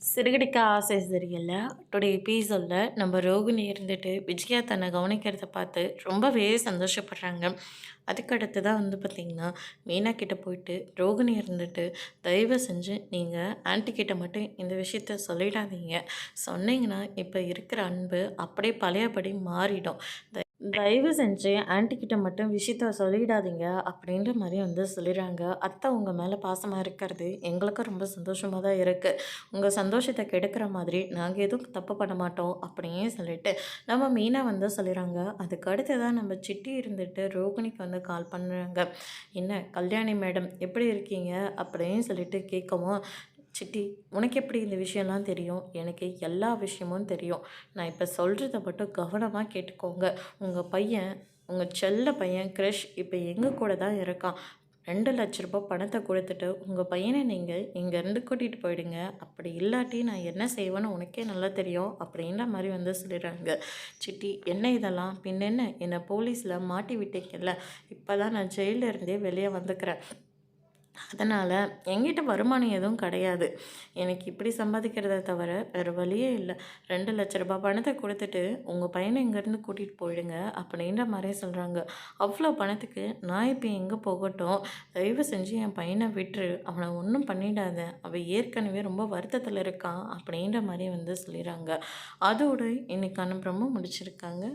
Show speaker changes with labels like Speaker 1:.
Speaker 1: சிறுகடிக்க ஆசை சரியில்ல. டுடே எபிசோட்ல நம்ம ரோகிணி இருந்துட்டு விஜயா தன்னை கவனிக்கிறத பார்த்து ரொம்பவே சந்தோஷப்படுறாங்க. அதுக்கு அடுத்து தான் பார்த்திங்கன்னா, மீனா கிட்ட போயிட்டு ரோகிணி இருந்துட்டு, தயவு செஞ்சு நீங்கள் ஆன்ட்டி கிட்ட மட்டும் இந்த விஷயத்த சொல்லிடாதீங்க. சொன்னீங்கன்னா இப்போ இருக்கிற அன்பு அப்படியே பழையபடி மாறிடும். தயவு செஞ்சு ஆன்ட்டிக்கிட்ட மட்டும் விஷயத்த சொல்லிடாதீங்க அப்படின்ற மாதிரி சொல்லிடுறாங்க. அத்தை உங்கள் மேலே பாசமாக இருக்கிறது எங்களுக்கும் ரொம்ப சந்தோஷமாக தான் இருக்குது. உங்கள் சந்தோஷத்தை கெடுக்கிற மாதிரி நாங்கள் எதுவும் தப்பு பண்ண மாட்டோம் அப்படின்னு சொல்லிட்டு நம்ம மீனா சொல்லிடுறாங்க. அதுக்கு அடுத்து தான் நம்ம சிட்டி இருந்துட்டு ரோகிணிக்கு கால் பண்ணுறாங்க. என்ன கல்யாணி மேடம் எப்படி இருக்கீங்க அப்படின்னு சொல்லிட்டு கேட்கவும், சிட்டி உனக்கு எப்படி இந்த விஷயம்லாம் தெரியும்? எனக்கு எல்லா விஷயமும் தெரியும். நான் இப்போ சொல்கிறத மட்டும் கவனமாக கேட்டுக்கோங்க. உங்கள் பையன், உங்கள் செல்ல பையன் கிரிஷ் இப்போ எங்கள் கூட தான் இருக்கான். 2,00,000 பணத்தை கொடுத்துட்டு உங்கள் பையனை நீங்கள் இங்கேருந்து கூட்டிகிட்டு போயிடுங்க. அப்படி இல்லாட்டி நான் என்ன செய்வேன்னு உனக்கே நல்லா தெரியும் அப்படின்ற மாதிரி சொல்லிடுறாங்க. சிட்டி என்ன இதெல்லாம் பின்னென்ன என்னை போலீஸில் மாட்டி விட்டீங்கல்ல, இப்போ தான் நான் ஜெயிலில் இருந்தே வெளியே வந்துக்கிறேன். அதனால் என்கிட்ட வருமானம் எதுவும் கிடையாது. எனக்கு இப்படி சம்பாதிக்கிறத தவிர வேறு வழியே இல்லை. 2,00,000 பணத்தை கொடுத்துட்டு உங்கள் பையனை இங்கேருந்து கூட்டிகிட்டு போயிடுங்க அப்படின்ற மாதிரியே சொல்கிறாங்க. அவ்வளோ பணத்துக்கு நான் இப்போ எங்கே போகட்டும்? தயவு செஞ்சு என் பையனை விட்டுரு. அவனை ஒன்றும் பண்ணிடாத. அவன் ஏற்கனவே ரொம்ப வருத்தத்தில் இருக்கான் அப்படின்ற மாதிரி சொல்லிடுறாங்க. அதோடு இன்றைக்கான ப்ரோமோ முடிச்சிருக்காங்க.